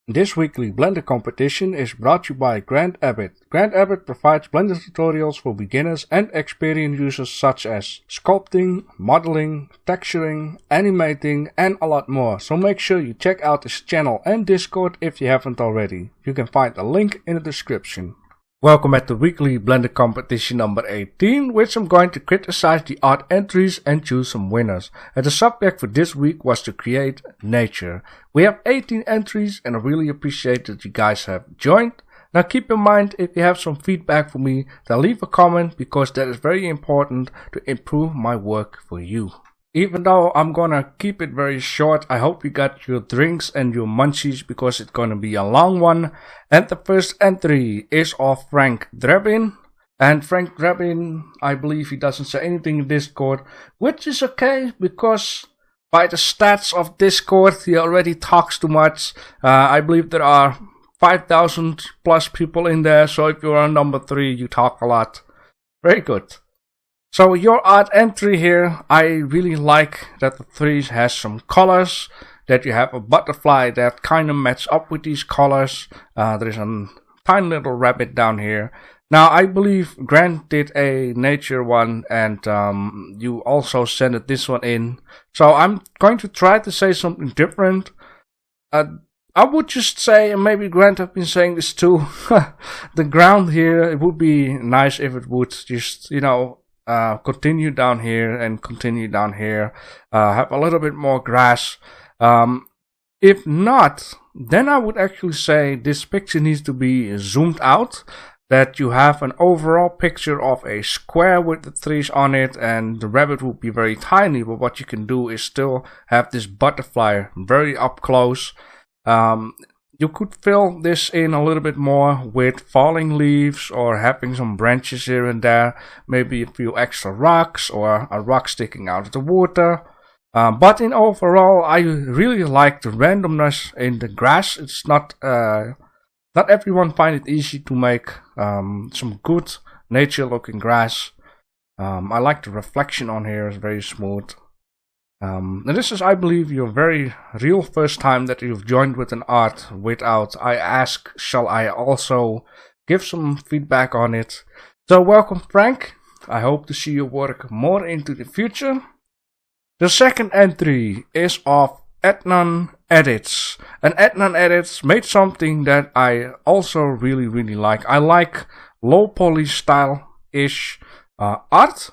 This weekly Blender competition is brought to you by Grant Abbott. Grant Abbott provides Blender tutorials for beginners and experienced users such as sculpting, modeling, texturing, animating, and a lot more. So make sure you check out his channel and Discord if you haven't already. You can find a link in the description. Welcome at the weekly Blender competition number 18, which I'm going to criticize the art entries and choose some winners. And the subject for this week was to create nature. We have 18 entries and I really appreciate that you guys have joined. Now keep in mind, if you have some feedback for me, then leave a comment because that is very important to improve my work for you. Even though I'm gonna keep it very short, I hope you got your drinks and your munchies because it's gonna be a long one. And the first entry is of Frank Drebin. And Frank Drebin, I believe he doesn't say anything in Discord, which is okay because by the stats of Discord he already talks too much. I believe there are 5,000 plus people in there, so if you're on number 3 you talk a lot. Very good. So your art entry here, I really like that the trees has some colors, that you have a butterfly that kind of match up with these colors. There is a tiny little rabbit down here. Now I believe Grant did a nature one and you also sent this one in. So I'm going to try to say something different. I would just say, and maybe Grant have been saying this too, the ground here, it would be nice if it would just, you know, continue down here and continue down here, have a little bit more grass. If not, then I would actually say this picture needs to be zoomed out, that you have an overall picture of a square with the trees on it, and the rabbit would be very tiny, but what you can do is still have this butterfly very up close. You could fill this in a little bit more with falling leaves or having some branches here and there, maybe a few extra rocks or a rock sticking out of the water. But in overall, I really like the randomness in the grass. It's not everyone find it easy to make some good nature looking grass. I like the reflection on here, it's very smooth. And this is, I believe, your very real first time that you've joined with an art without I ask, shall I also give some feedback on it. So welcome Frank, I hope to see your work more into the future. The second entry is of Adnan Edits. And Adnan Edits made something that I also really like. I like low poly style-ish art.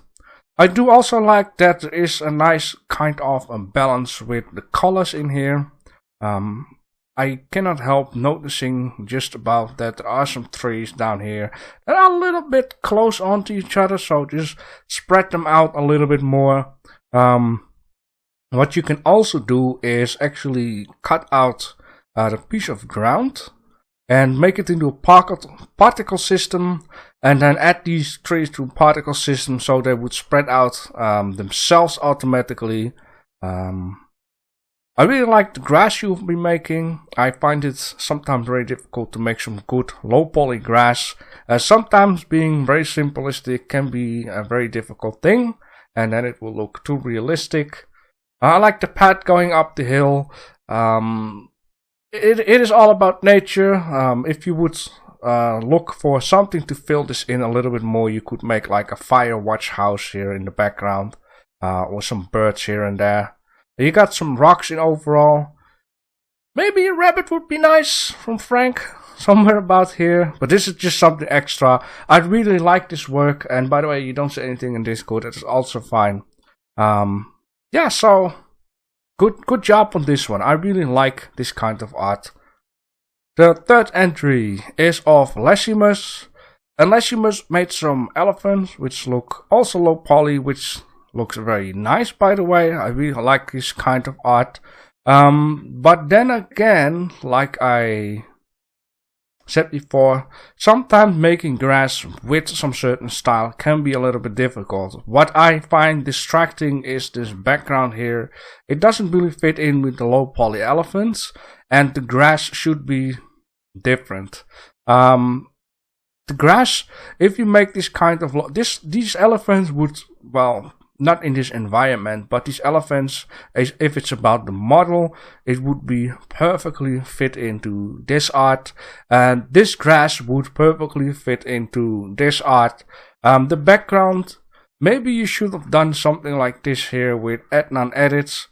I do also like that there is a nice kind of a balance with the colors in here. I cannot help noticing just about that there are some trees down here that are a little bit close onto each other, so just spread them out a little bit more. What you can also do is actually cut out the piece of ground and make it into a particle system, and then add these trees to a particle system so they would spread out themselves automatically. I really like the grass you've been making. I find it sometimes very difficult to make some good low poly grass. Sometimes being very simplistic can be a very difficult thing, and then it will look too realistic. I like the path going up the hill. It is all about nature. If you would look for something to fill this in a little bit more, you could make like a fire watch house here in the background, or some birds here and there. You got some rocks in overall. Maybe a rabbit would be nice from Frank, somewhere about here, but this is just something extra. I really like this work, and by the way, you don't say anything in Discord, that is also fine. Yeah, so good job on this one. I really like this kind of art. The third entry is of Lesimus. And Lesimus made some elephants which look also low poly, which looks very nice, by the way. I really like this kind of art. But then again, like I said before, sometimes making grass with some certain style can be a little bit difficult. What I find distracting is this background here. It doesn't really fit in with the low poly elephants, and the grass should be different. The grass, if you make this kind of these elephants would, well, not in this environment, but these elephants, if it's about the model, it would be perfectly fit into this art, and this grass would perfectly fit into this art. The background, maybe you should have done something like this here with add none edits,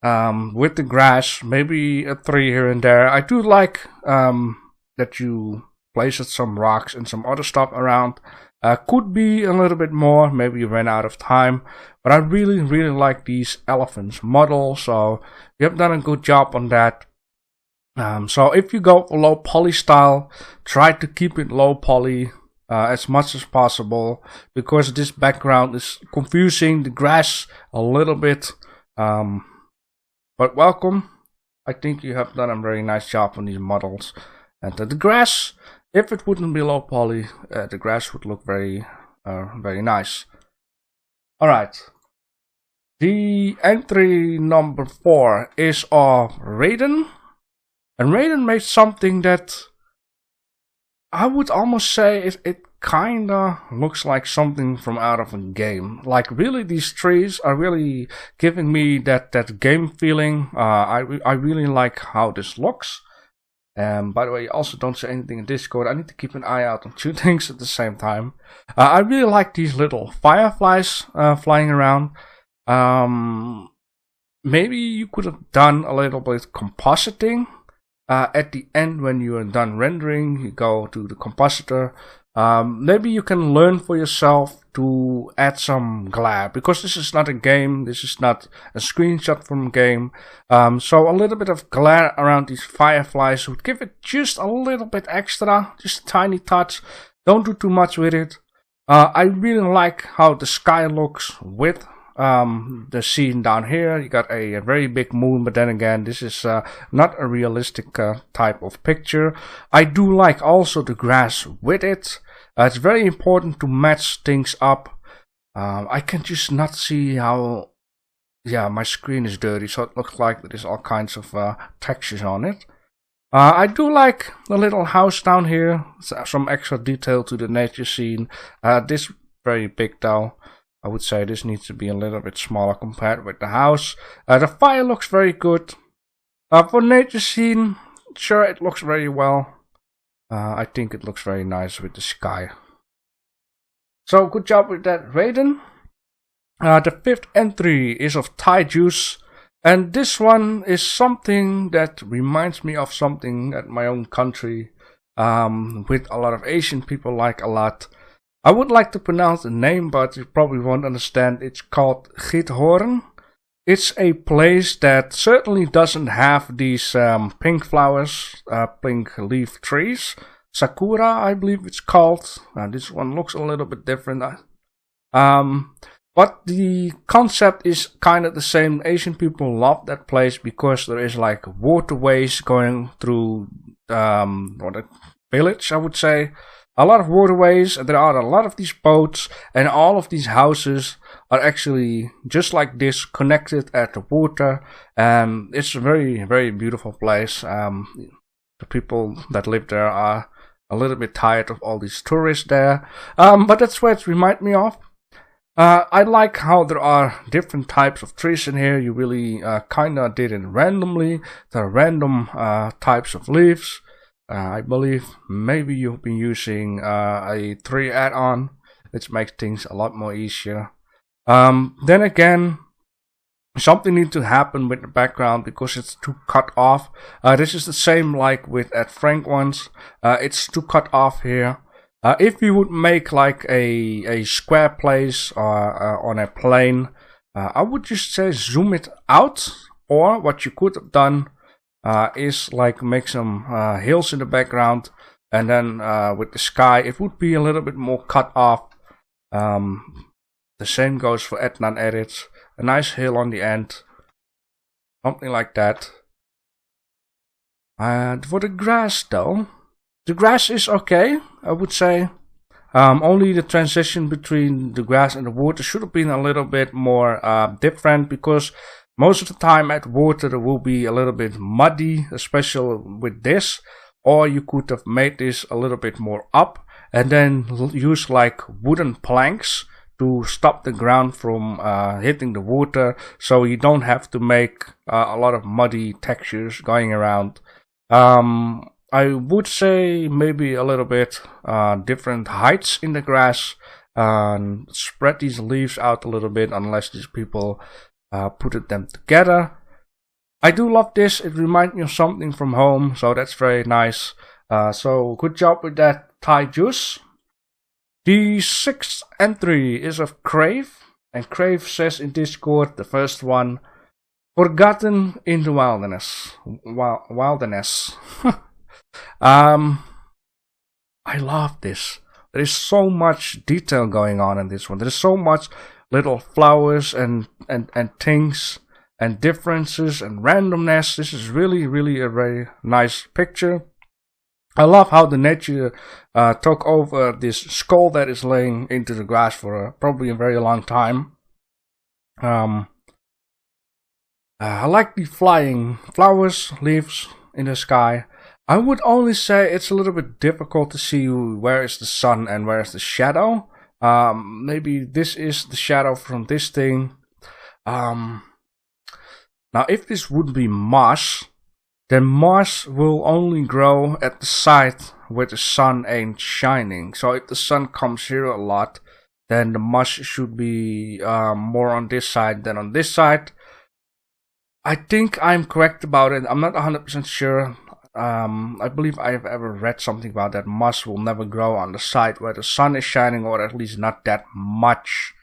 with the grass, maybe a tree here and there. I do like that you placed some rocks and some other stuff around. Could be a little bit more, maybe you ran out of time, but I really like these elephants model, so you have done a good job on that. So if you go for low poly style, try to keep it low poly as much as possible, because this background is confusing the grass a little bit. But welcome, I think you have done a very nice job on these models. And the grass, if it wouldn't be low poly, the grass would look very nice. Alright. The entry number 4 is of Raiden. And Raiden made something that I would almost say it kinda looks like something from out of a game. Like, really, these trees are really giving me that game feeling. I really like how this looks. By the way, also don't say anything in Discord. I need to keep an eye out on 2 things at the same time. I really like these little fireflies flying around. Maybe you could have done a little bit compositing. At the end, when you are done rendering, you go to the compositor. Maybe you can learn for yourself to add some glare, because this is not a game, this is not a screenshot from a game. So a little bit of glare around these fireflies would give it just a little bit extra, just a tiny touch. Don't do too much with it. I really like how the sky looks with the scene down here. You got a very big moon, but then again, this is not a realistic type of picture. I do like also the grass with it. It's very important to match things up. I can just not see how... Yeah, my screen is dirty, so it looks like there's all kinds of textures on it. I do like the little house down here. Some extra detail to the nature scene. This very big though. I would say this needs to be a little bit smaller compared with the house. The fire looks very good. For nature scene, sure, it looks very well. I think it looks very nice with the sky. So good job with that, Raiden. The 5th entry is of Thai Juice. And this one is something that reminds me of something at my own country. With a lot of Asian people like a lot. I would like to pronounce the name, but you probably won't understand. It's called Giethoorn. It's a place that certainly doesn't have these pink flowers, pink leaf trees. Sakura, I believe it's called. This one looks a little bit different. But the concept is kind of the same. Asian people love that place because there is like waterways going through the village, I would say. A lot of waterways, and there are a lot of these boats, and all of these houses are actually just like this, connected at the water. It's a very beautiful place. The people that live there are a little bit tired of all these tourists there, but that's what it reminds me of. I like how there are different types of trees in here. You really kinda did it randomly. There are random types of leaves. I believe maybe you've been using a tree add-on, which makes things a lot more easier. Then again, something needs to happen with the background because it's too cut off. This is the same like with at Frank ones. It's too cut off here. If you would make like a square place or on a plane, I would just say zoom it out. Or what you could have done is like make some hills in the background, and then with the sky it would be a little bit more cut off. The same goes for add none edits. A nice hill on the end, something like that. For the grass though, the grass is okay, I would say. Only the transition between the grass and the water should have been a little bit more different, because most of the time at water it will be a little bit muddy, especially with this. Or you could have made this a little bit more up and then use like wooden planks to stop the ground from hitting the water, so you don't have to make a lot of muddy textures going around. I would say maybe a little bit different heights in the grass, and spread these leaves out a little bit unless these people put them together. I do love this. It reminds me of something from home, so that's very nice. So good job with that, Thai Juice. The sixth entry is of Crave, and Crave says in Discord, the first one, forgotten in the wilderness. Wilderness. I love this. There is so much detail going on in this one. There is so much little flowers and things and differences and randomness. This is really, really a very nice picture. I love how the nature took over this skull that is laying into the grass for probably a very long time. I like the flying flowers, leaves in the sky. I would only say it's a little bit difficult to see where is the sun and where is the shadow. Maybe this is the shadow from this thing. Now, if this would be moss, then moss will only grow at the side where the sun ain't shining. So if the sun comes here a lot, then the moss should be more on this side than on this side. I think I'm correct about it. I'm not 100% sure. I believe I have ever read something about that moss will never grow on the side where the sun is shining, or at least not that much.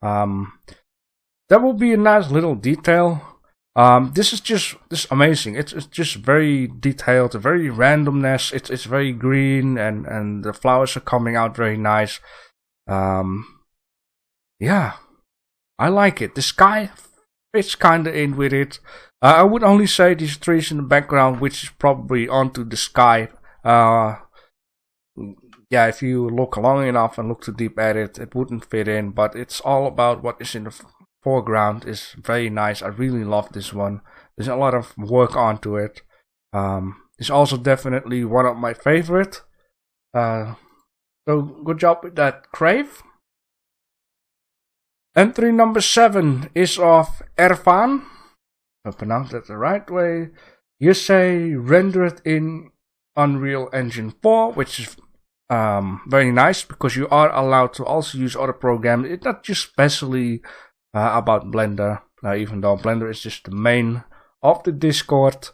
That will be a nice little detail. This is amazing. It's just very detailed, very randomness. It's very green, and the flowers are coming out very nice. Yeah, I like it. The sky fits kinda in with it. I would only say these trees in the background, which is probably onto the sky. Yeah, if you look long enough and look too deep at it, it wouldn't fit in. But it's all about what is in the foreground. Is very nice. I really love this one. There's a lot of work onto it. It's also definitely one of my favorite. So good job with that, Crave. Entry number 7 is of Erfan. I pronounced that the right way. You say rendered in Unreal Engine 4, which is very nice because you are allowed to also use other programs. It's not just specially about Blender, even though Blender is just the main of the Discord.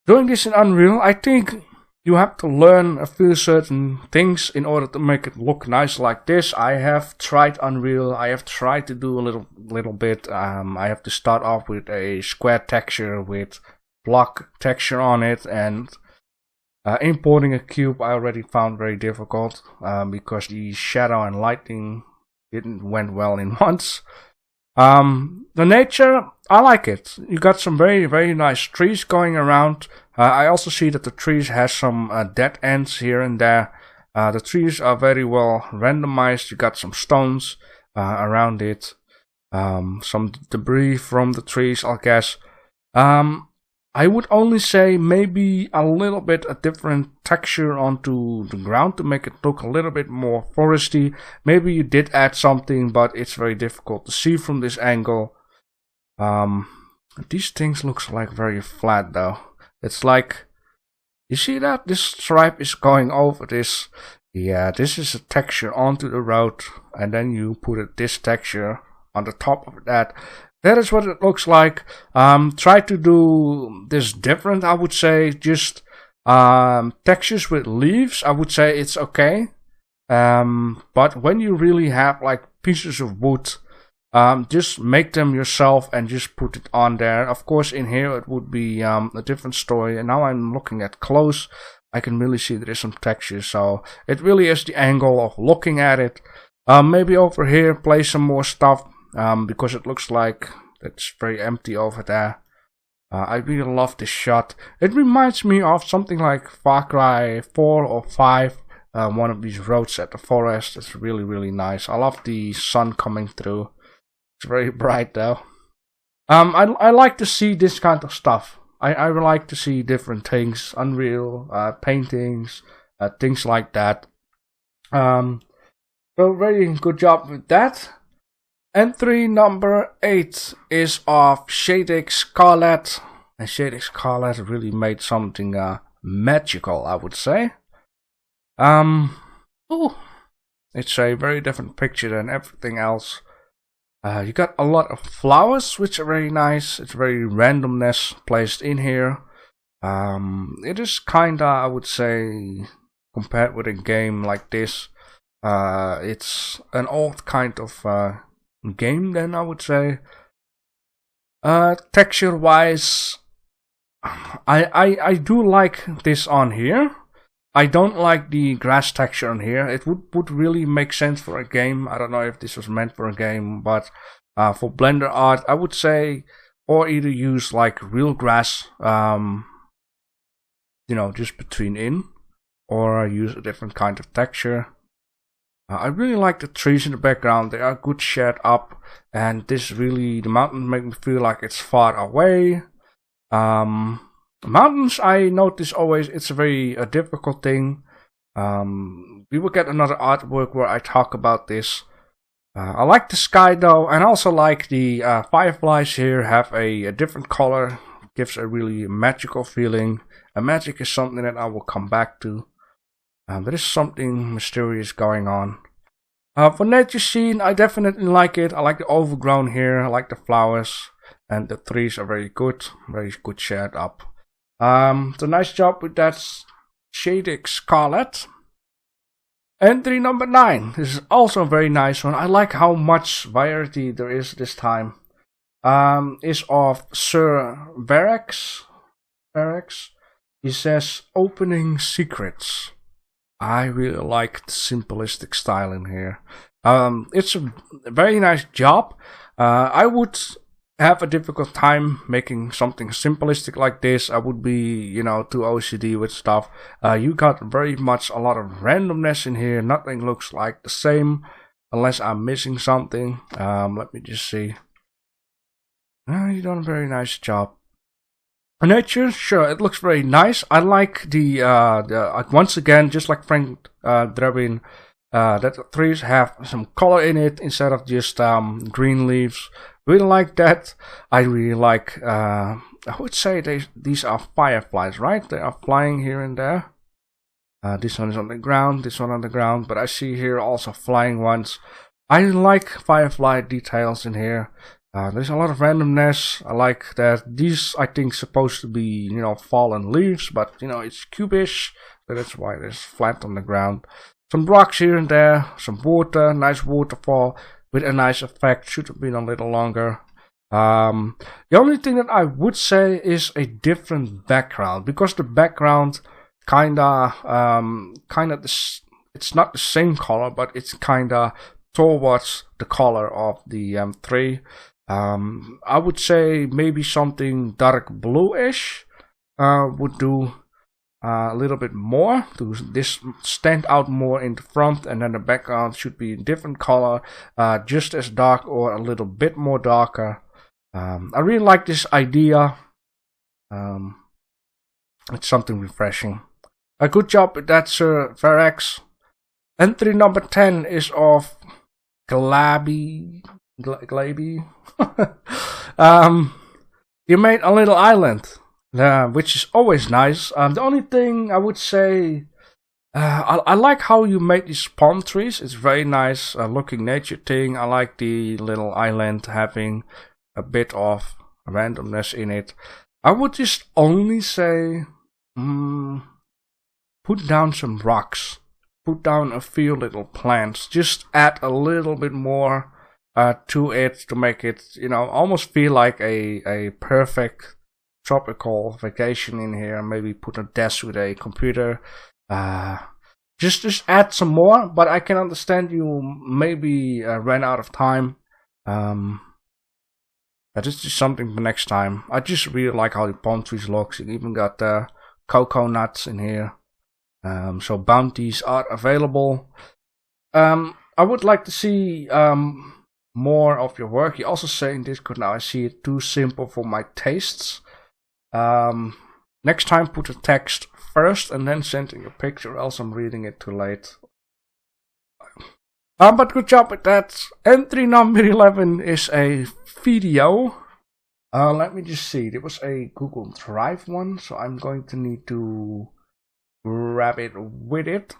Doing this in Unreal, I think you have to learn a few certain things in order to make it look nice like this. I have tried Unreal. I have tried to do a little bit. I have to start off with a square texture with block texture on it, and importing a cube I already found very difficult because the shadow and lighting didn't went well in once. The nature, I like it. You got some very, very nice trees going around. I also see that the trees has some dead ends here and there. The trees are very well randomized. You got some stones around it. Some debris from the trees, I guess. I would only say maybe a little bit a different texture onto the ground to make it look a little bit more foresty. Maybe you did add something, but it's very difficult to see from this angle. These things looks like very flat though. It's like, you see that? This stripe is going over this. Yeah, this is a texture onto the road, and then you put this texture on the top of that. That is what it looks like. Try to do this different, I would say. Just textures with leaves, I would say it's okay. But when you really have like pieces of wood, just make them yourself and just put it on there. Of course, in here it would be a different story. And now I'm looking at close. I can really see there is some texture. So it really is the angle of looking at it. Maybe over here, play some more stuff. Because it looks like it's very empty over there. I really love this shot. It reminds me of something like Far Cry 4 or 5. One of these roads at the forest. It's really, really nice. I love the sun coming through. It's very bright though. I like to see this kind of stuff. I like to see different things. Unreal, paintings, things like that. So very good job with that. Entry number 8 is of Shadic Scarlet. And Shadic Scarlet really made something magical, I would say. It's a very different picture than everything else. You got a lot of flowers, which are very nice. It's very randomness placed in here. It is kinda, I would say, compared with a game like this, it's an old kind of game then, I would say. Texture wise, I do like this on here. I don't like the grass texture on here. It would really make sense for a game. I don't know if this was meant for a game, but for Blender art, I would say, or either use like real grass, just between in, or use a different kind of texture. I really like the trees in the background. They are good shared up, and the mountain make me feel like it's far away. Mountains, I notice always, it's a very difficult thing. We will get another artwork where I talk about this. I like the sky though, and also like the fireflies here have a different color. It gives a really magical feeling. And magic is something that I will come back to. There is something mysterious going on. For nature scene, I definitely like it. I like the overgrown here. I like the flowers. And the trees are very good shared up. So nice job with that Shadic Scarlet. Entry number 9. This is also a very nice one. I like how much variety there is this time. Is of Sir Verex. He says, opening secrets. I really like the simplistic style in here. It's a very nice job. I would have a difficult time making something simplistic like this. I would be, too OCD with stuff. You got very much a lot of randomness in here. Nothing looks like the same unless I'm missing something. Let me just see. You've done a very nice job. Nature, sure, it looks very nice. I like the once again, just like Frank Drebin, that the trees have some color in it instead of just green leaves. Really like that. I really like, I would say these are fireflies, right? They are flying here and there. This one is on the ground, this one on the ground, but I see here also flying ones. I like firefly details in here. There's a lot of randomness. I like that these, I think, supposed to be, fallen leaves, but, it's cubish, so that's why it's flat on the ground. Some rocks here and there, some water, nice waterfall with a nice effect. Should have been a little longer. The only thing that I would say is a different background, because the background it's not the same color, but it's kinda towards the color of the tree. I would say maybe something dark bluish would do a little bit more to this stand out more in the front, and then the background should be a different color, just as dark or a little bit more darker. I really like this idea. It's something refreshing. A good job with that, Sir Verex. Entry number 10 is of Glaby. You made a little island, which is always nice. The only thing I would say, I like how you made these palm trees. It's very nice looking nature thing. I like the little island having a bit of randomness in it. I would just only say, put down some rocks. Put down a few little plants. Just add a little bit more to it to make it, almost feel like a perfect tropical vacation in here. Maybe put a desk with a computer. Just add some more, but I can understand you maybe ran out of time. That is just something for next time. I just really like how the palm trees looks. You even got cocoa nuts in here. So bounties are available. I would like to see more of your work. You also say in Discord now, I see it too simple for my tastes. Next time put the text first and then send in your picture, else I'm reading it too late. But good job with that. Entry number 11 is a video. Let me just see. It was a Google Drive one, so I'm going to need to grab it with it.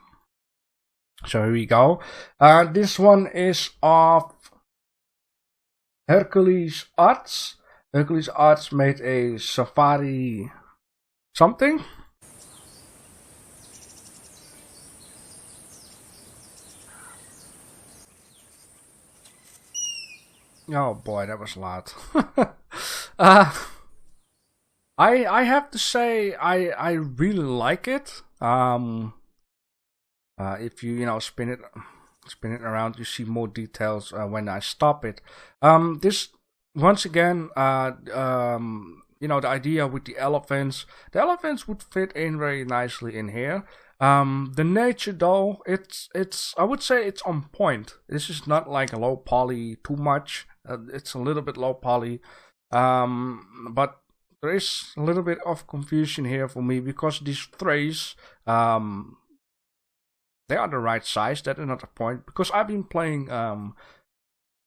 So here we go. This one is of Hercules Arts. Hercules Arts made a Safari something. Oh boy, that was loud. I have to say I really like it. If you spin it around, you see more details when I stop it. This once again, the idea with the elephants would fit in very nicely in here. The nature though, it's I would say it's on point. This is not like a low poly too much. It's a little bit low poly, but there is a little bit of confusion here for me because these trays, they are the right size. That is not a point, because I've been playing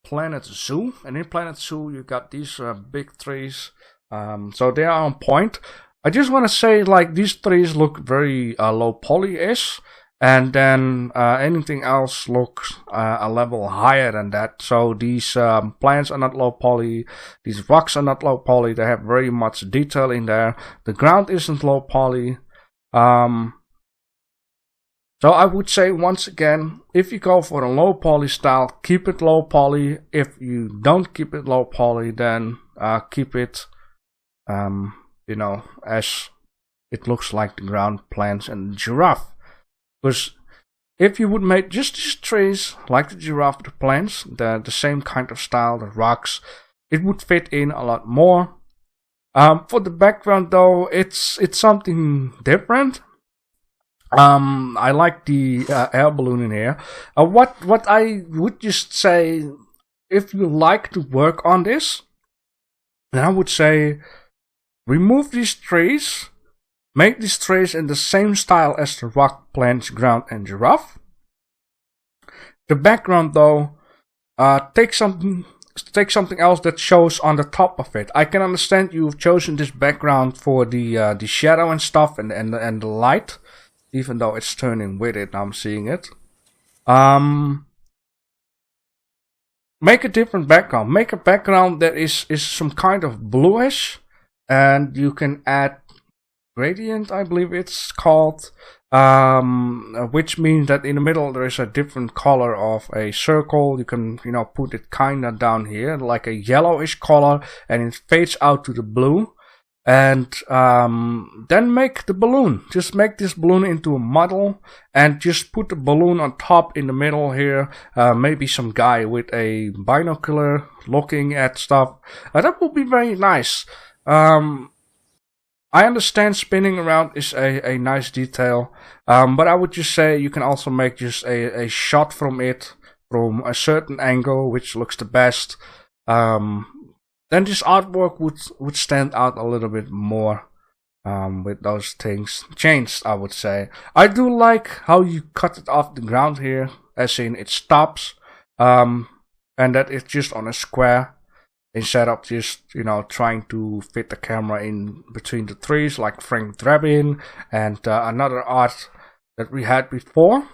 Planet Zoo, and in Planet Zoo you got these big trees, so they are on point. I just want to say, like, these trees look very low poly-ish, and then anything else looks a level higher than that. So these plants are not low poly, these rocks are not low poly, they have very much detail in there. The ground isn't low poly. So I would say, once again, if you go for a low poly style, keep it low poly. If you don't keep it low poly, then keep it as it looks like the ground, plants, and the giraffe. Because if you would make just these trees like the giraffe, the plants, the same kind of style, the rocks, it would fit in a lot more. For the background though, it's something different. I like the air balloon in here. What I would just say, if you like to work on this, then I would say remove these trees. Make these trees in the same style as the rock, plants, ground, and giraffe. The background though, take something else that shows on the top of it. I can understand you've chosen this background for the shadow and stuff and the light, even though it's turning with it. I'm seeing it. Make a different background. Make a background that is some kind of bluish, and you can add gradient, I believe it's called, which means that in the middle there is a different color of a circle. You can put it kinda down here like a yellowish color, and it fades out to the blue. And then make the balloon. Just make this balloon into a model, and just put the balloon on top in the middle here. Maybe some guy with a binocular looking at stuff. That would be very nice. I understand spinning around is a nice detail, but I would just say you can also make just a shot from it from a certain angle, which looks the best. Then this artwork would stand out a little bit more with those things changed, I would say. I do like how you cut it off the ground here, as in it stops, and that it's just on a square, instead of just, trying to fit the camera in between the trees like Frank Drebin and another art that we had before.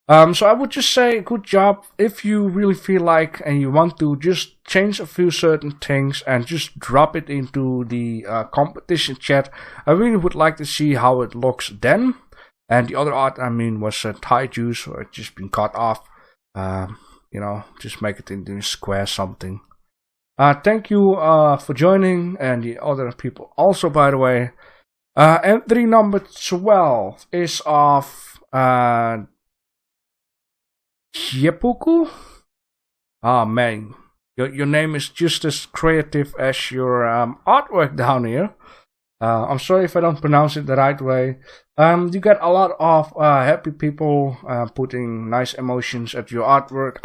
So I would just say good job. If you really feel like and you want to just change a few certain things and just drop it into the competition chat, I really would like to see how it looks then. And the other art, was Thai juice, or it's just been cut off. Just make it into a square something. Thank you for joining, and the other people also, by the way. Entry number 12 is of Yepuku. Oh man, your name is just as creative as your artwork down here. I'm sorry if I don't pronounce it the right way. You got a lot of happy people putting nice emotions at your artwork.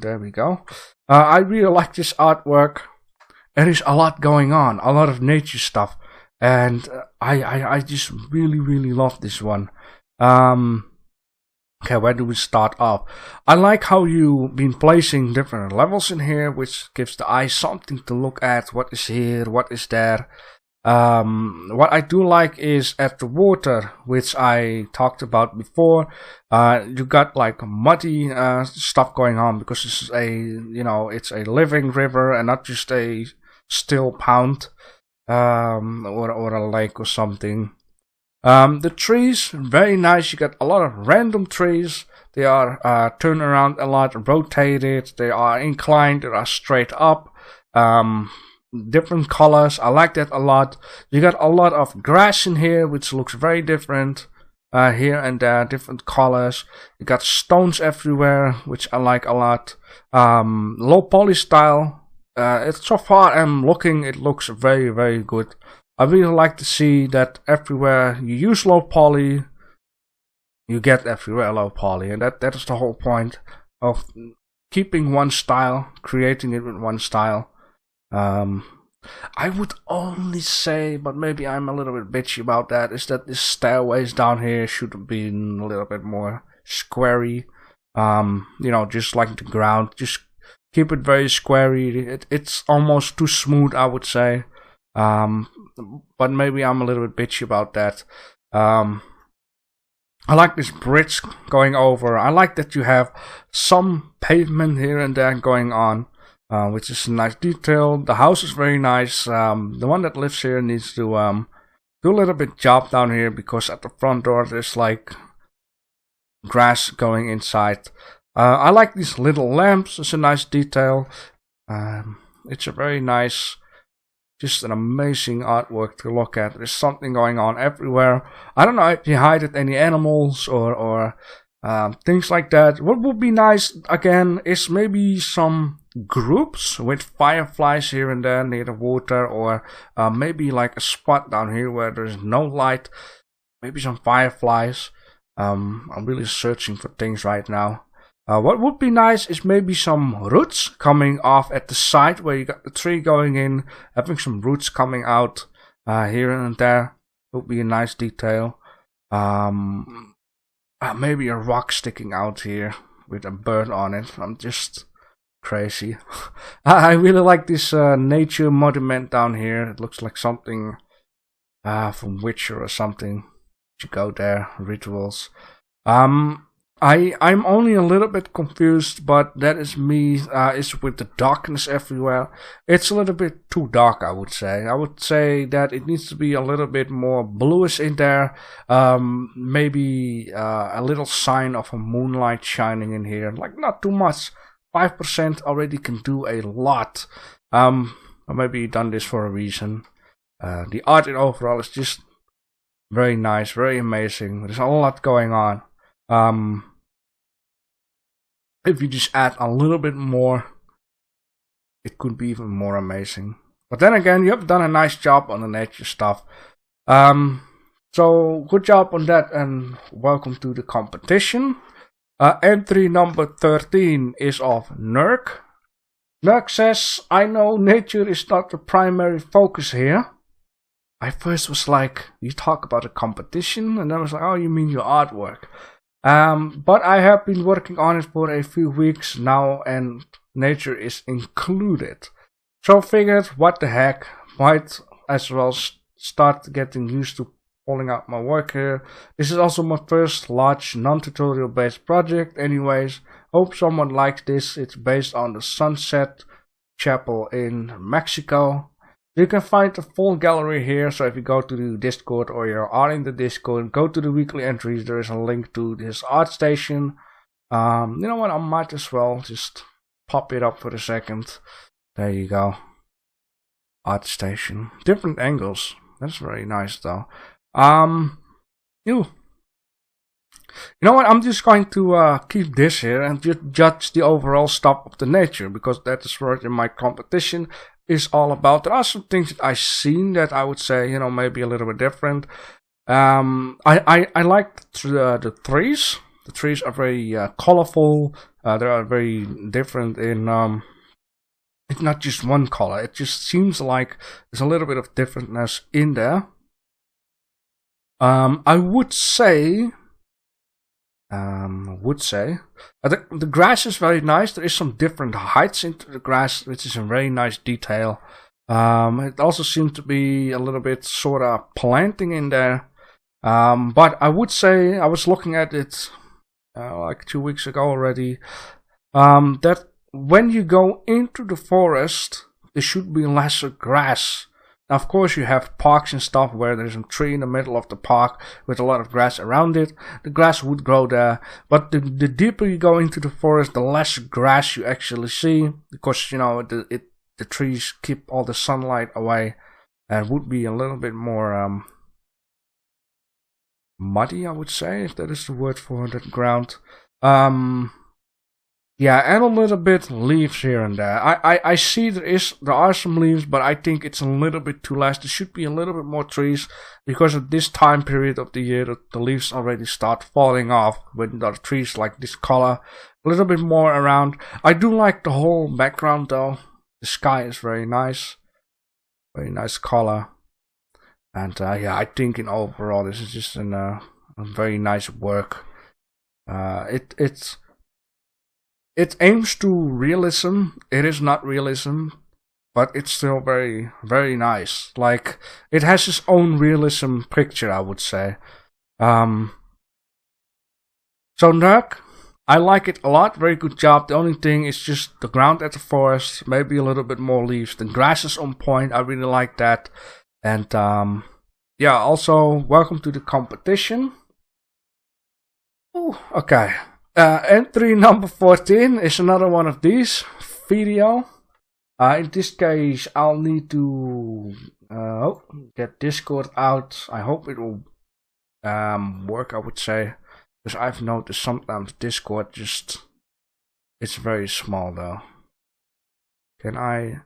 There we go. I really like this artwork. There is a lot going on, a lot of nature stuff, and I just really love this one. Okay, where do we start off? I like how you've been placing different levels in here, which gives the eye something to look at. What is here? What is there? What I do like is at the water, which I talked about before. You got like muddy stuff going on because this is it's a living river and not just a still pond or a lake or something. The trees, very nice. You got a lot of random trees. They are turned around a lot, rotated. They are inclined. They are straight up. Different colors. I like that a lot. You got a lot of grass in here, which looks very different. Here and there, different colors. You got stones everywhere, which I like a lot. Low poly style. It's so far I'm looking, it looks very, very good. I really like to see that everywhere you use low poly, you get everywhere low poly, and that is the whole point of keeping one style, creating it with one style. I would only say, but maybe I'm a little bit bitchy about that, is that this stairways down here should have been a little bit more squarey. Just like the ground, just keep it very squarey. It's almost too smooth, I would say. But maybe I'm a little bit bitchy about that. I like this bridge going over. I like that you have some pavement here and there going on, which is a nice detail. The house is very nice. The one that lives here needs to do a little bit job down here because at the front door there's like grass going inside. I like these little lamps. It's a nice detail. It's a very nice, just an amazing artwork to look at. There's something going on everywhere. I don't know if you hide any animals or things like that. What would be nice again is maybe some groups with fireflies here and there near the water, or maybe like a spot down here where there's no light. Maybe some fireflies. I'm really searching for things right now. What would be nice is maybe some roots coming off at the side where you got the tree going in, having some roots coming out here and there. Would be a nice detail. Maybe a rock sticking out here with a bird on it. I'm just crazy. I really like this nature monument down here. It looks like something from Witcher or something. You go there, rituals. I'm only a little bit confused, but that is me, is with the darkness everywhere. It's a little bit too dark, I would say. I would say that it needs to be a little bit more bluish in there. Maybe a little sign of a moonlight shining in here. Like, not too much. 5% already can do a lot. Or maybe done this for a reason. The art in overall is just very nice, very amazing. There's a lot going on. If you just add a little bit more, it could be even more amazing. But then again, you have done a nice job on the nature stuff. So good job on that, and welcome to the competition. Entry number 13 is of Nerk. Nerk says, I know nature is not the primary focus here. I first was like, you talk about a competition? And then I was like, oh, you mean your artwork. But I have been working on it for a few weeks now, and nature is included. So figured, what the heck, might as well start getting used to pulling out my work here. This is also my first large non-tutorial based project anyways. Hope someone likes this. It's based on the Sunset Chapel in Mexico. You can find the full gallery here, so if you go to the Discord or you are in the Discord, go to the weekly entries, there is a link to this art station. You know what, I might as well just pop it up for a second. There you go. Art station. Different angles. That's very nice though. You know what, I'm just going to keep this here and just judge the overall stuff of the nature, because that is what in my competition is all about. There are some things that I've seen that I would say, you know, maybe a little bit different. I like the trees. The trees are very colorful. They are very different in it's not just one color. It just seems like there's a little bit of differentness in there. I would say I would say. The grass is very nice. There is some different heights into the grass, which is a very nice detail. It also seems to be a little bit sort of planting in there. But I would say, I was looking at it like 2 weeks ago already, that when you go into the forest, there should be lesser grass. Now, of course, you have parks and stuff where there's a tree in the middle of the park with a lot of grass around it. The grass would grow there, but the deeper you go into the forest, the less grass you actually see, because, you know, the trees keep all the sunlight away, and would be a little bit more muddy, I would say, if that is the word for that ground. Yeah, and a little bit leaves here and there. I see there are some leaves, but I think it's a little bit too less. There should be a little bit more trees, because at this time period of the year, the leaves already start falling off when there are trees like this color. A little bit more around. I do like the whole background though. The sky is very nice. Very nice color. And yeah, I think in overall this is just a very nice work. It aims to realism. It is not realism, but it's still very, very nice. Like, it has its own realism picture, I would say. So Nurk, I like it a lot. Very good job. The only thing is just the ground at the forest, maybe a little bit more leaves. The grass is on point. I really like that. And yeah, also welcome to the competition. Oh, okay. Entry number 14 is another one of these video. In this case, I'll need to get Discord out. I hope it will work, I would say, because I've noticed sometimes Discord it's very small though. Can I?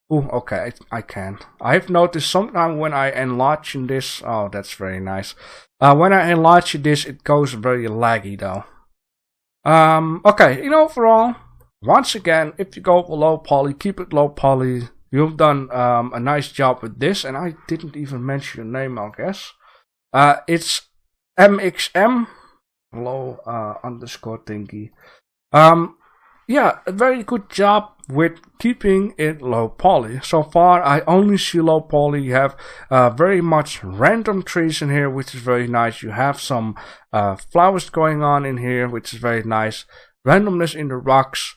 Oh, okay, I can. I've noticed sometimes when I enlarge in this. Oh, that's very nice. When I enlarge this, it goes very laggy though. Okay, in overall, once again, if you go for low poly, keep it low poly. You've done a nice job with this, and I didn't even mention your name, I guess. It's MXM low underscore thingy. Yeah, a very good job with keeping it low poly. So far, I only see low poly. You have very much random trees in here, which is very nice. You have some flowers going on in here, which is very nice. Randomness in the rocks.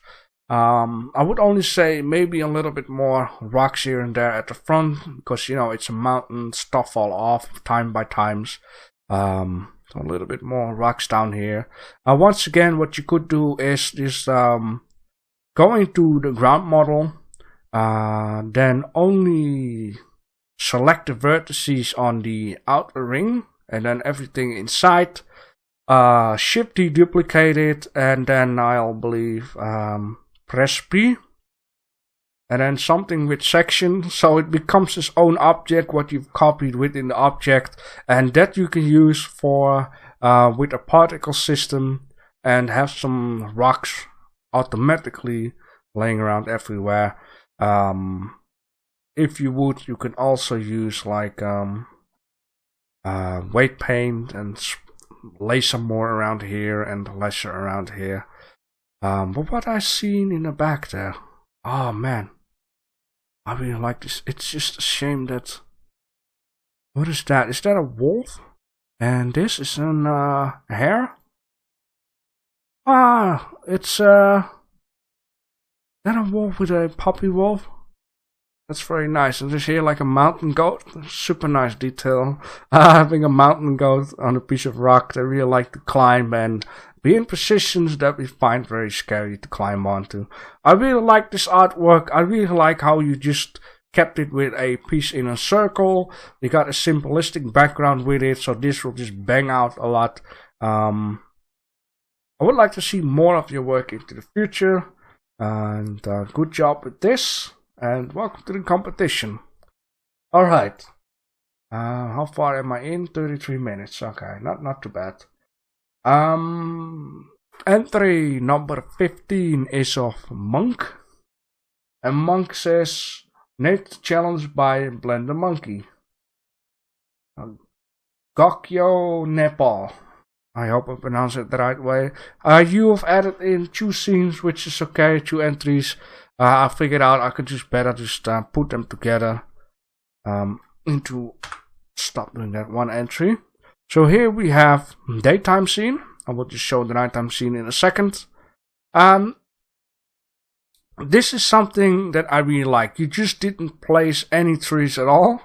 I would only say maybe a little bit more rocks here and there at the front, because, you know, it's a mountain, stuff fall off time by times. So a little bit more rocks down here. Once again, what you could do is just go into the ground model, then only select the vertices on the outer ring, and then everything inside. Shift deduplicate it, and then I'll believe press P. And then something with section, so it becomes its own object, what you've copied within the object, and that you can use for with a particle system, and have some rocks automatically laying around everywhere. If you would, you can also use like weight paint and lay some more around here and lesser around here. But what I seen in the back there, oh man, I really like this. It's just a shame that... What is that? Is that a wolf? And this is an hare? Ah, it's that a wolf with a puppy wolf? That's very nice. And there's here like a mountain goat. Super nice detail. Having a mountain goat on a piece of rock that I really like to climb and be in positions that we find very scary to climb onto. I really like this artwork. I really like how you just kept it with a piece in a circle. You got a simplistic background with it, so this will just bang out a lot. I would like to see more of your work into the future. And good job with this. And welcome to the competition. Alright. How far am I in? 33 minutes. Okay, not too bad. Entry number 15 is of Monk. And Monk says, Next challenge by Blender Monkey. Gokyo Nepal. I hope I pronounced it the right way. You have added in 2 scenes, which is okay, 2 entries. I figured out I could just better put them together into, stop doing that, 1 entry. So here we have daytime scene. I will just show the nighttime scene in a second. This is something that I really like. You just didn't place any trees at all,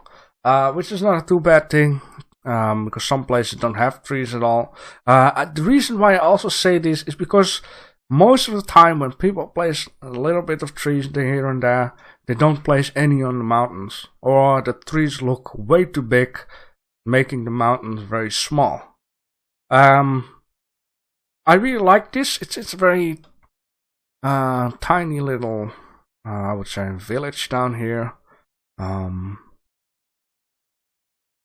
which is not a too bad thing. Because some places don't have trees at all. The reason why I also say this is because most of the time when people place a little bit of trees here and there, they don't place any on the mountains, or the trees look way too big, making the mountains very small. I really like this. It's a very tiny little, I would say, village down here.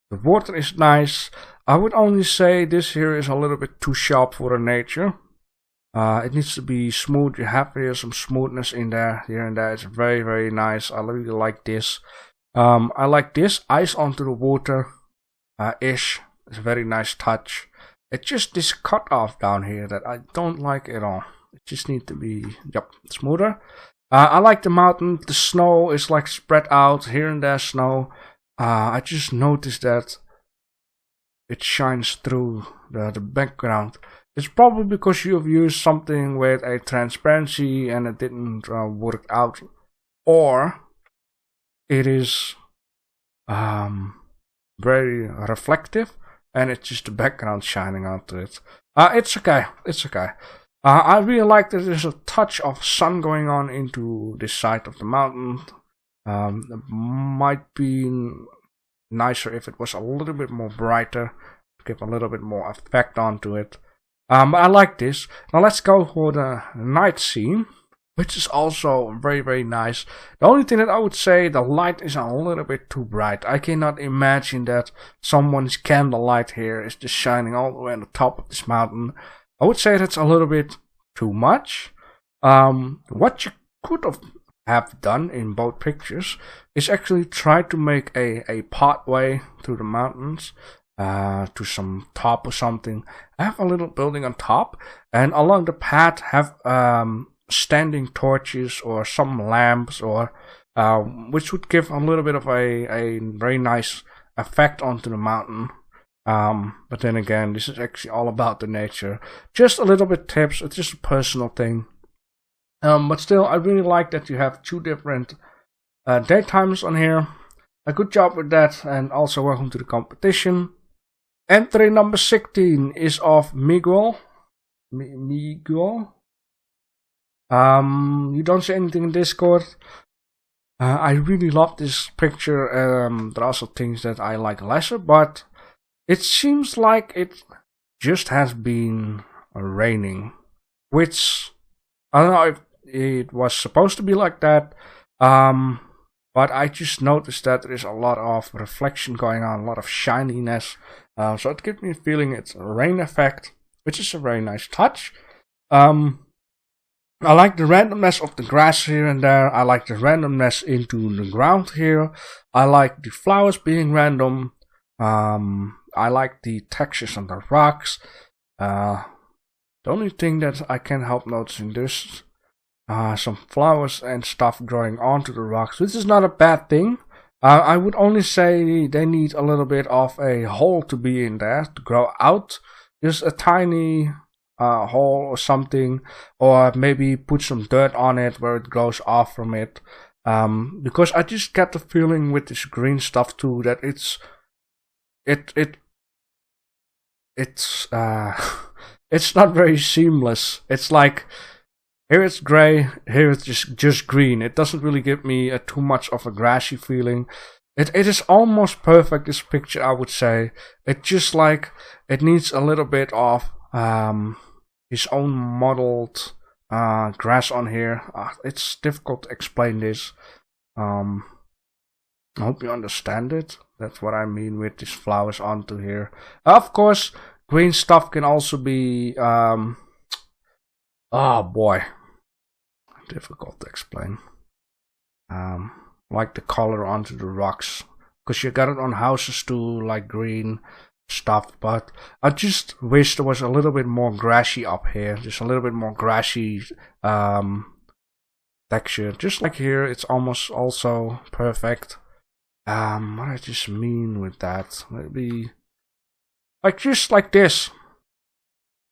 The water is nice. I would only say this here is a little bit too sharp for the nature. It needs to be smooth. You have here some smoothness in there, here and there. It's very, very nice. I really like this. I like this ice onto the water ish. It's a very nice touch. It's just this cut off down here that I don't like at all. It just needs to be, yep, smoother. I like the mountain. The snow is like spread out, here and there snow. I just noticed that it shines through the background. It's probably because you've used something with a transparency and it didn't work out, or it is very reflective and it's just the background shining onto it. It's okay. It's okay. I really like that there's a touch of sun going on into this side of the mountain. It might be nicer if it was a little bit more brighter, to give a little bit more effect onto it. But I like this. Now let's go for the night scene, which is also very, very nice. The only thing that I would say, the light is a little bit too bright. I cannot imagine that someone's candlelight here is just shining all the way on the top of this mountain. I would say that's a little bit too much. What you could have done in both pictures is actually try to make a pathway through the mountains to some top or something. Have a little building on top, and along the path have standing torches or some lamps, or which would give a little bit of a very nice effect onto the mountain. But then again, this is actually all about the nature. Just a little bit tips. It's just a personal thing. But still, I really like that you have 2 different daytimes on here. A good job with that, and also welcome to the competition. Entry number 16 is of Miguel. Miguel. You don't say anything in Discord. I really love this picture. There are also things that I like lesser, but it seems like it just has been raining, which I don't know if it was supposed to be like that, but I just noticed that there is a lot of reflection going on, a lot of shininess, so it gives me a feeling it's a rain effect, which is a very nice touch. I like the randomness of the grass here and there. I like the randomness into the ground here. I like the flowers being random. I like the textures on the rocks. The only thing that I can't help noticing, there's some flowers and stuff growing onto the rocks, which is not a bad thing. I would only say they need a little bit of a hole to be in there to grow out. Just a tiny hole or something, or maybe put some dirt on it where it grows off from it. Because I just get the feeling with this green stuff too that it's it's not very seamless. It's like here it's gray, here it's just green. It doesn't really give me too much of a grassy feeling. It is almost perfect, this picture, I would say. It just like it needs a little bit of his own modeled grass on here. It's difficult to explain this. I hope you understand it. That's what I mean with these flowers onto here. Of course, green stuff can also be oh boy, difficult to explain. Like the color onto the rocks, because you got it on houses too, like green. stuff, but I just wish there was a little bit more grassy up here, just a little bit more grassy texture. Just like here, it's almost also perfect. What I just mean with that, maybe like just like this,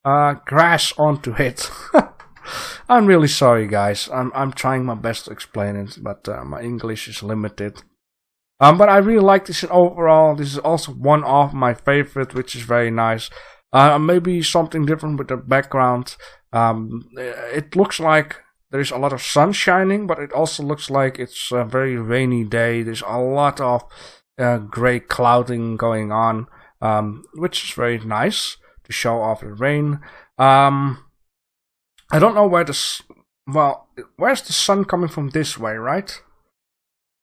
grass onto it. I'm really sorry, guys. I'm trying my best to explain it, but my English is limited. But I really like this overall. This is also one of my favorite, which is very nice. Maybe something different with the background. It looks like there's a lot of sun shining, but it also looks like it's a very rainy day. There's a lot of gray clouding going on, which is very nice to show off the rain. I don't know where where's the sun coming from this way, right?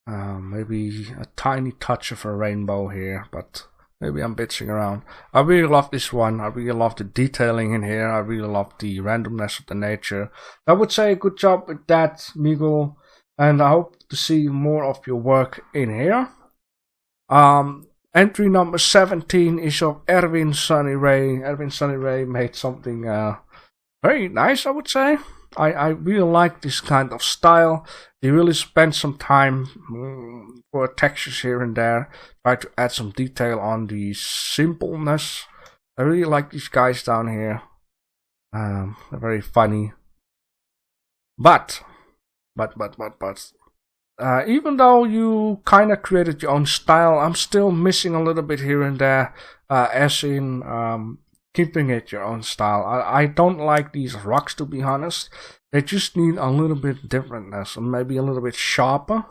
Maybe a tiny touch of a rainbow here, but maybe I'm bitching around. I really love this one. I really love the detailing in here. I really love the randomness of the nature. I would say good job with that, Miguel, and I hope to see more of your work in here. Entry number 17 is of Erwin Sunny Ray. Erwin Sunny Ray made something very nice, I would say. I really like this kind of style. They really spent some time for textures here and there. Try to add some detail on the simpleness. I really like these guys down here. They're very funny. But even though you kind of created your own style, I'm still missing a little bit here and there, as in keeping it your own style. I don't like these rocks, to be honest. They just need a little bit differentness, and maybe a little bit sharper.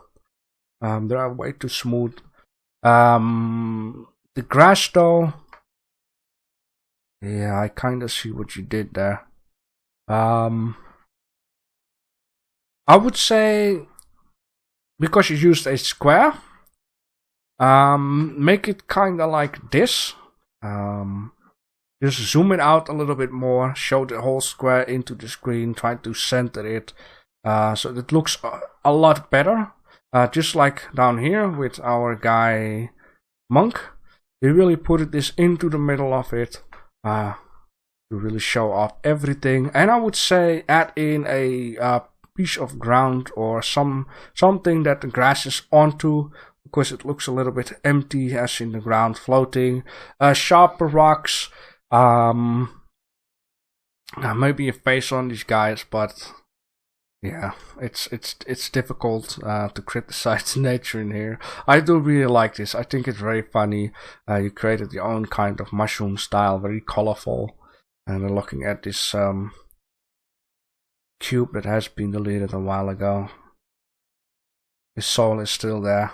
They are way too smooth. The grass though, yeah, I kind of see what you did there. I would say, because you used a square, make it kind of like this. Just zoom it out a little bit more, show the whole square into the screen, try to center it, so it looks a lot better. Just like down here with our guy Monk, we really put this into the middle of it to really show off everything. And I would say add in a piece of ground or something that the grass is onto, because it looks a little bit empty as in the ground floating. Sharper rocks. Maybe a face on these guys, but yeah, it's difficult to criticize nature in here. I do really like this. I think it's very funny. You created your own kind of mushroom style, very colorful. And we're looking at this cube that has been deleted a while ago. His soul is still there.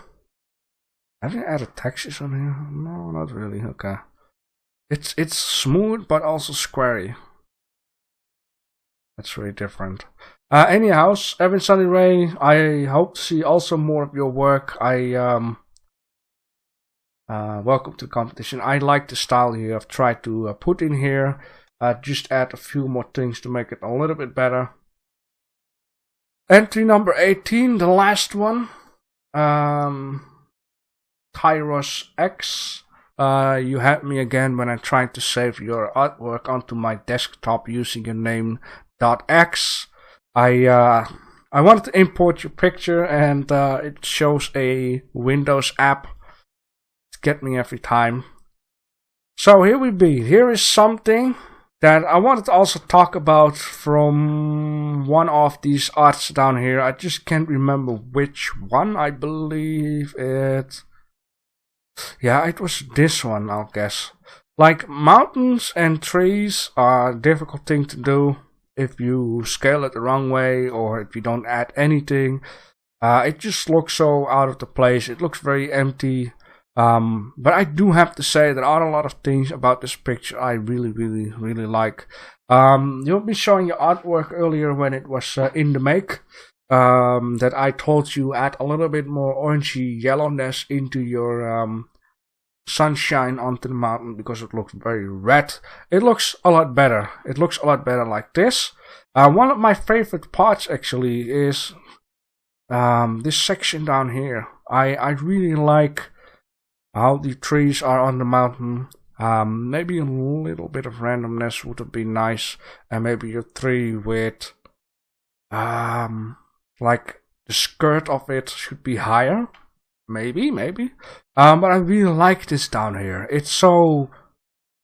Have you added textures on here? No, not really. Okay. It's smooth but also squarey. That's very different. Anyhow, Evan Sunny Ray, I hope to see also more of your work. Welcome to the competition. I like the style you have tried to put in here. Just add a few more things to make it a little bit better. Entry number 18, the last one. Tyros X. You had me again when I tried to save your artwork onto my desktop using your name .x. I wanted to import your picture, and it shows a Windows app. It's get me every time. So here we be. Here is something that I wanted to also talk about from one of these arts down here. I just can't remember which one. I believe it... Yeah, it was this one, I'll guess. Like, mountains and trees are a difficult thing to do if you scale it the wrong way or if you don't add anything. It just looks so out of the place. It looks very empty. But I do have to say there are a lot of things about this picture I really like. You'll be showing your artwork earlier when it was in the make. That I told you add a little bit more orangey yellowness into your sunshine onto the mountain, because it looks very red. It looks a lot better. It looks a lot better like this. One of my favorite parts actually is this section down here. I really like how the trees are on the mountain. Maybe a little bit of randomness would have been nice, and maybe a tree with like the skirt of it should be higher. Maybe. But I really like this down here. It's so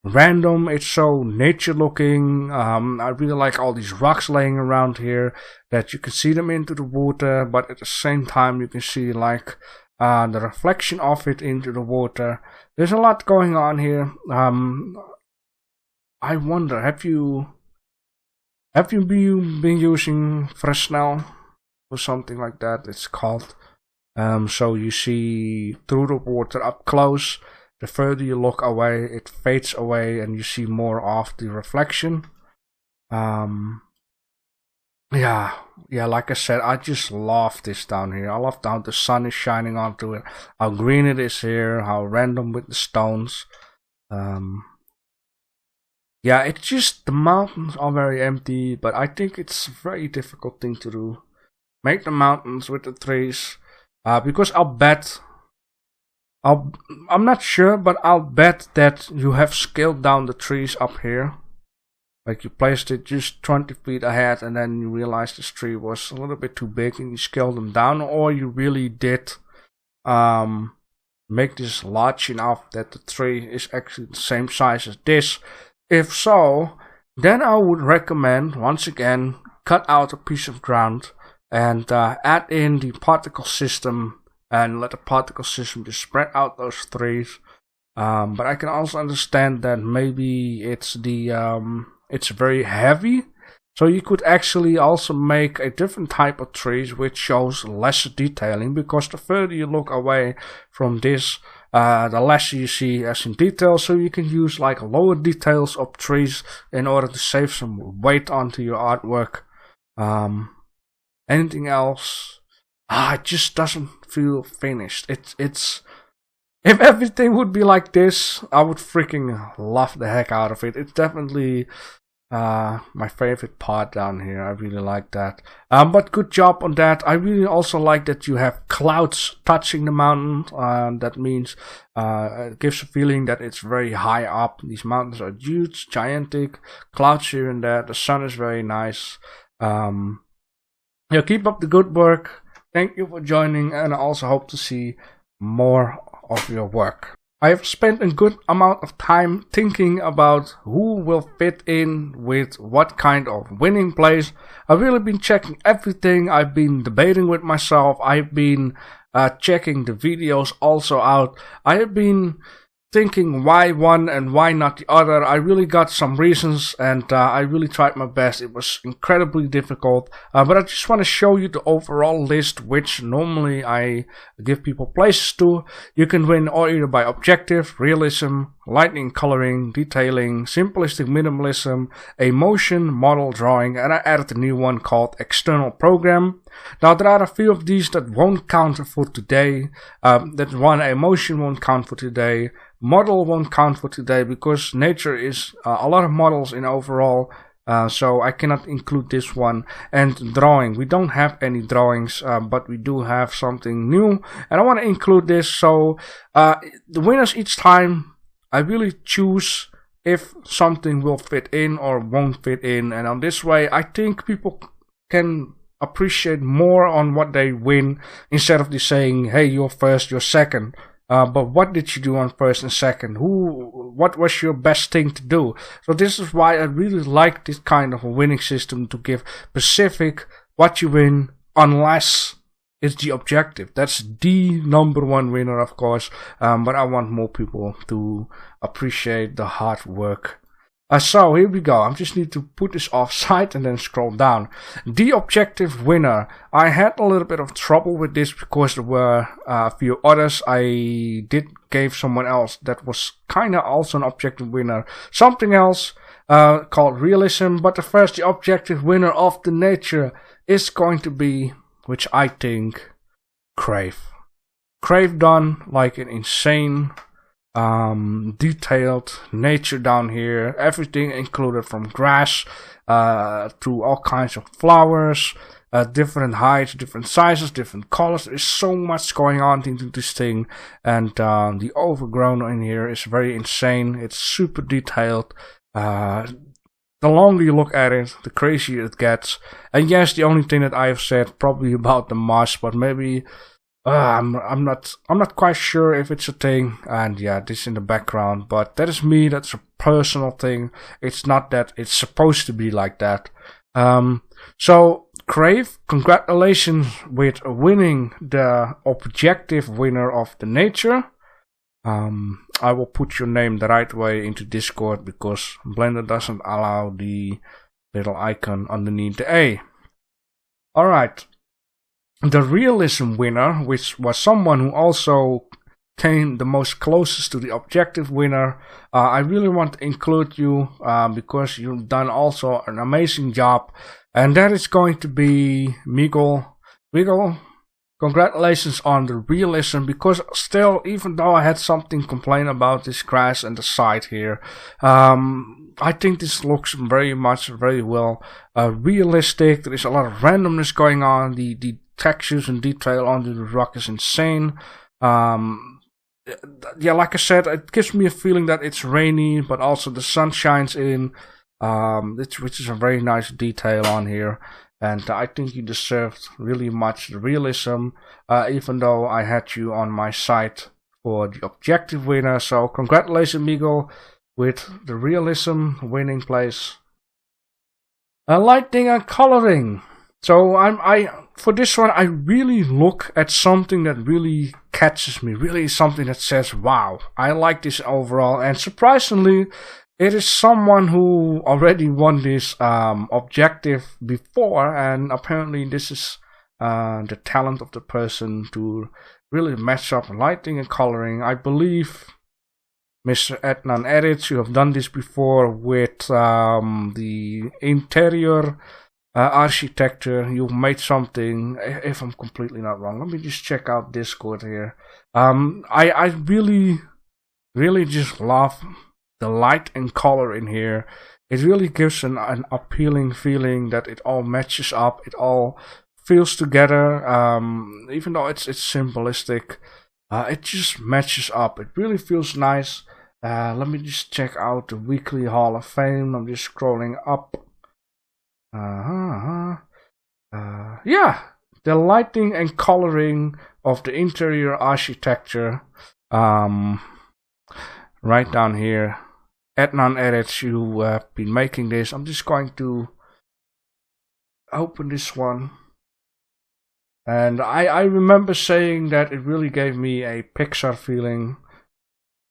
random, it's so nature looking. I really like all these rocks laying around here that you can see them into the water, but at the same time you can see like the reflection of it into the water. There's a lot going on here. I wonder, have you been using Fresnel or something like that? It's called. So you see through the water up close. The further you look away, it fades away, and you see more of the reflection. Yeah, like I said, I just love this down here. I love how the sun is shining onto it, how green it is here, how random with the stones. Yeah, it's just the mountains are very empty, but I think it's a very difficult thing to do. Make the mountains with the trees, because I'm not sure, but I'll bet that you have scaled down the trees up here. Like you placed it just 20 feet ahead and then you realized this tree was a little bit too big and you scaled them down, or you really did make this large enough that the tree is actually the same size as this. If so, then I would recommend, once again, cut out a piece of ground and add in the particle system and let the particle system just spread out those trees. But I can also understand that maybe it's it's very heavy, so you could actually also make a different type of trees which shows less detailing, because the further you look away from this, the less you see as in detail. So you can use like lower details of trees in order to save some weight onto your artwork. Anything else? It just doesn't feel finished. It's if everything would be like this, I would freaking love the heck out of it. It's definitely my favorite part down here. I really like that. But good job on that. I really also like that you have clouds touching the mountain. That means it gives a feeling that it's very high up. These mountains are huge, gigantic. Clouds here and there. The sun is very nice. Keep up the good work. Thank you for joining, and I also hope to see more of your work. I have spent a good amount of time thinking about who will fit in with what kind of winning plays. I've really been checking everything. I've been debating with myself. I've been checking the videos also out. I have been thinking why one and why not the other. I really got some reasons, and I really tried my best. It was incredibly difficult, but I just want to show you the overall list, which normally I give people places to. You can win either by objective, realism, lightning coloring, detailing, simplistic minimalism, a motion, model, drawing, and I added a new one called external program. Now there are a few of these that won't count for today. That one, emotion, won't count for today. Model won't count for today because nature is a lot of models in overall, so I cannot include this one. And drawing, we don't have any drawings, but we do have something new, and I want to include this. So the winners each time, I really choose if something will fit in or won't fit in, and on this way I think people can appreciate more on what they win, instead of just saying, hey, you're first, you're second. But what did you do on first and second? What was your best thing to do? So this is why I really like this kind of a winning system, to give specific what you win, unless it's the objective. That's the #1 winner, of course. But I want more people to appreciate the hard work. So here we go. I just need to put this offside and then scroll down. The objective winner. I had a little bit of trouble with this because there were a few others. I gave someone else that was kind of also an objective winner something else called realism. But the objective winner of the nature is going to be, which I think, Crave. Crave done like an insane detailed nature down here, everything included from grass to all kinds of flowers, different heights, different sizes, different colors. There is so much going on into this thing, and the overgrown in here is very insane. It's super detailed. The longer you look at it, the crazier it gets. And yes, the only thing that I have said probably about the moss, but maybe I'm not quite sure if it's a thing. And yeah, this in the background, but that is me. That's a personal thing. It's not that it's supposed to be like that. So Crave, congratulations with winning the objective winner of the nature. I will put your name the right way into Discord because Blender doesn't allow the little icon underneath the A. Alright. The realism winner, which was someone who also came the most closest to the objective winner. I really want to include you because you've done also an amazing job. And that is going to be Miguel. Miguel, congratulations on the realism, because still, even though I had something to complain about this crash and the side here, I think this looks very well realistic. There is a lot of randomness going on. The textures and detail on the rock is insane. Yeah, like I said, it gives me a feeling that it's rainy, but also the sun shines in. Which is a very nice detail on here, and I think you deserved really much realism, even though I had you on my side for the objective winner. So congratulations, Miguel, with the realism winning place. Lighting and coloring. So for this one, I really look at something that really catches me, really something that says, wow, I like this overall. And surprisingly, it is someone who already won this objective before, and apparently this is the talent of the person to really match up lighting and coloring. I believe Mr. Adnan Edits, you have done this before with the interior architecture. You've made something, if I'm completely not wrong. Let me just check out Discord here. I really just love the light and color in here. It really gives an appealing feeling that it all matches up. It all feels together. Even though it's simplistic, it just matches up. It really feels nice. Let me just check out the weekly Hall of Fame. I'm just scrolling up. Yeah, the lighting and coloring of the interior architecture. Right down here. Adnan Edits, you have been making this. I'm just going to open this one. And I remember saying that it really gave me a Pixar feeling.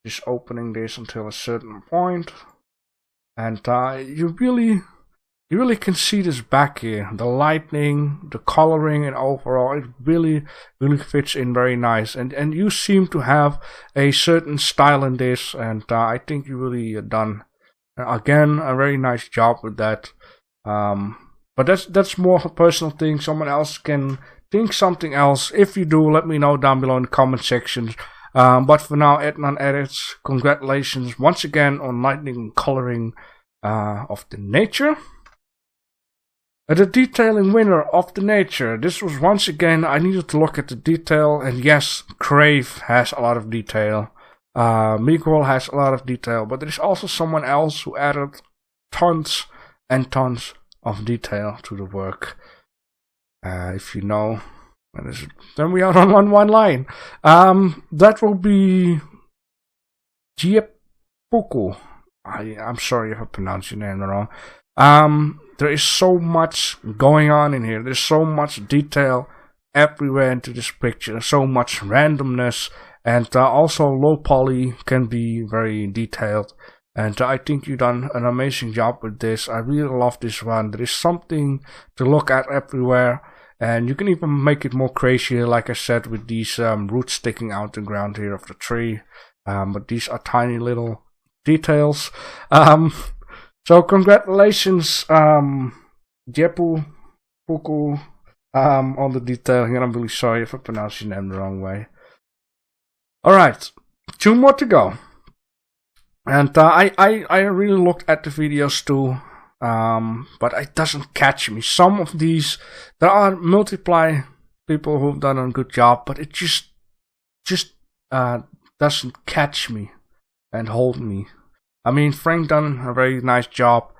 Just opening this until a certain point. And you really can see this back here. The lighting, the coloring, and overall it really fits in very nice. And you seem to have a certain style in this, and I think you really done again a very nice job with that. But that's more of a personal thing. Someone else can think something else. If you do, let me know down below in the comment section. But for now, Adnan Edits, congratulations once again on lighting and coloring of the nature. The detailing winner of the nature. This was once again, I needed to look at the detail, and yes, Crave has a lot of detail. Miguel has a lot of detail, but there is also someone else who added tons and tons of detail to the work. If you know, then we are on one line. That will be Giepuku. I'm sorry if I pronounced your name wrong. There is so much going on in here. There's so much detail everywhere into this picture. So much randomness. And also low poly can be very detailed. And I think you've done an amazing job with this. I really love this one. There is something to look at everywhere. And you can even make it more crazy, like I said, with these roots sticking out the ground here of the tree. But these are tiny little details. So congratulations, Jepu Puku, on the detailing, and I'm really sorry if I pronounced your name the wrong way. Alright, 2 more to go. And I really looked at the videos too. but it doesn't catch me. Some of these, there are multiply people who've done a good job, but it just doesn't catch me and hold me. I mean, Frank done a very nice job.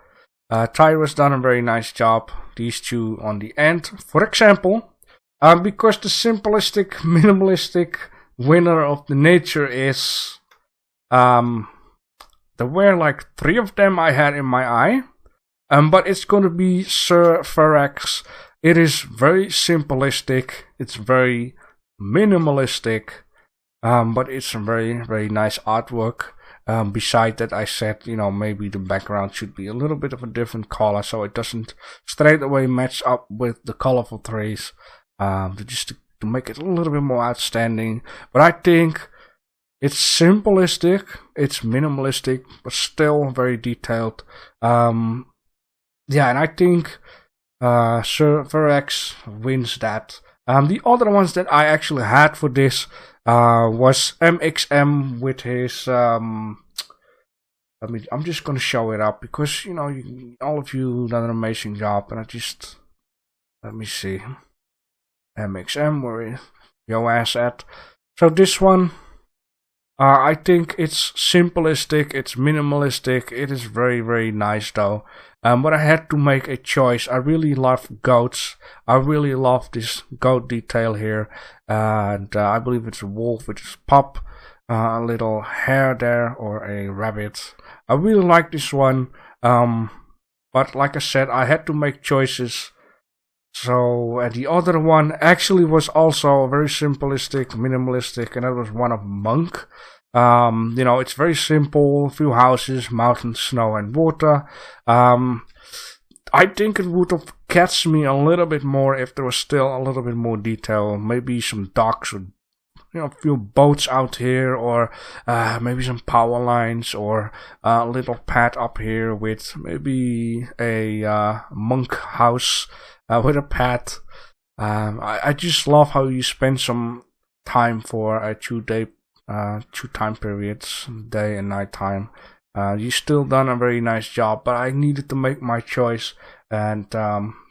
Tyra's done a very nice job. These two on the end, for example, because the simplistic, minimalistic winner of the nature is, there were like 3 of them I had in my eye, but it's gonna be Sir Ferex. It is very simplistic. It's very minimalistic, but it's a very, very nice artwork. Beside that, I said, you know, maybe the background should be a little bit of a different color so it doesn't straight away match up with the colorful trays, just to make it a little bit more outstanding. But I think it's simplistic, it's minimalistic, but still very detailed. Yeah, and I think Sir Ferex wins that. The other ones that I actually had for this was MXM with his, I'm just gonna show it up because, you know, all of you done an amazing job, and let me see, MXM, where is your ass at? So this one, I think it's simplistic, it's minimalistic, it is very, very nice though. But I had to make a choice. I really love goats. I really love this goat detail here. And I believe it's a wolf with his pup, a little hare there, or a rabbit. I really like this one. But like I said, I had to make choices. So the other one actually was also very simplistic, minimalistic, and that was one of Monk. You know, it's very simple, few houses, mountains, snow, and water. I think it would have catched me a little bit more if there was still a little bit more detail. Maybe some docks, or, you know, a few boats out here, or maybe some power lines, or a little pad up here with maybe a monk house with a pad. I just love how you spend some time for a 2-day 2 time periods, day and night time. You still done a very nice job, but I needed to make my choice. And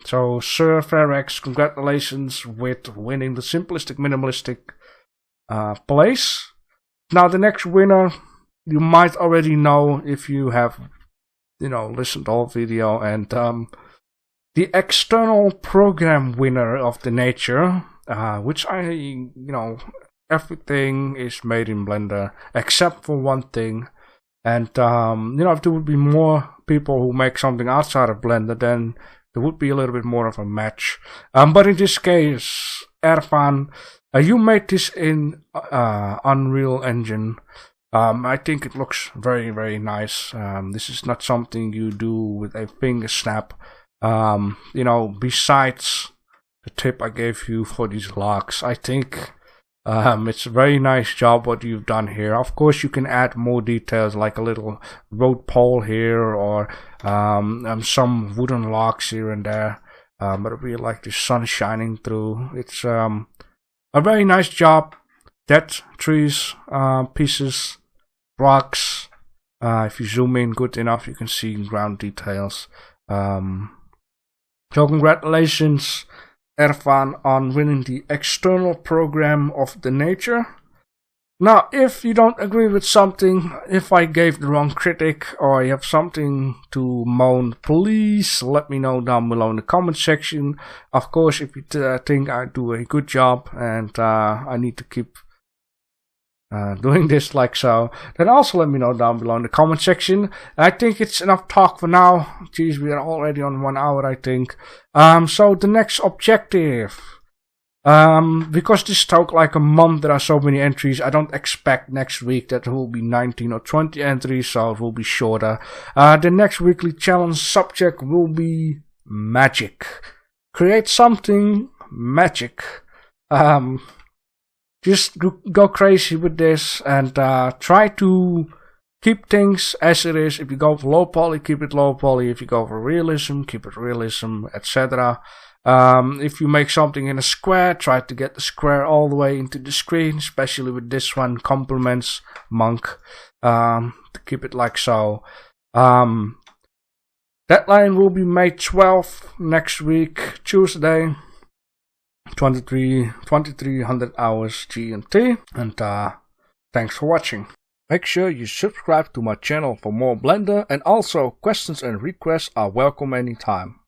so Sir Ferex, congratulations with winning the simplistic minimalistic place. Now the next winner, you might already know if you have, you know, listened to the whole video, and the external program winner of the nature, which you know, everything is made in Blender except for one thing. And you know, if there would be more people who make something outside of Blender, then there would be a little bit more of a match. But in this case, Erfan, you made this in Unreal Engine. I think it looks very, very nice. This is not something you do with a finger snap. You know, besides the tip I gave you for these locks, I think it's a very nice job what you've done here. Of course, you can add more details, like a little road pole here, or some wooden locks here and there. But I really like the sun shining through. It's a very nice job. Dead trees, pieces, rocks. If you zoom in good enough, you can see ground details. So congratulations, Erfan, on winning the external program of the nature. Now, if you don't agree with something, if I gave the wrong critic, or you have something to moan, please let me know down below in the comment section. Of course, if you think I do a good job and I need to keep doing this like so, then also let me know down below in the comment section. I think it's enough talk for now. Geez, we are already on 1 hour, I think. So the next objective, because this took like a month, there are so many entries. I don't expect next week that there will be 19 or 20 entries, so it will be shorter. The next weekly challenge subject will be magic. Create something magic. Just go crazy with this, and try to keep things as it is. If you go for low poly, keep it low poly. If you go for realism, keep it realism, etc. If you make something in a square, try to get the square all the way into the screen, especially with this one, complements Monk. To keep it like so. Deadline will be May 12th next week, Tuesday, 2300 hours GMT. And thanks for watching. Make sure you subscribe to my channel for more Blender, and also questions and requests are welcome anytime.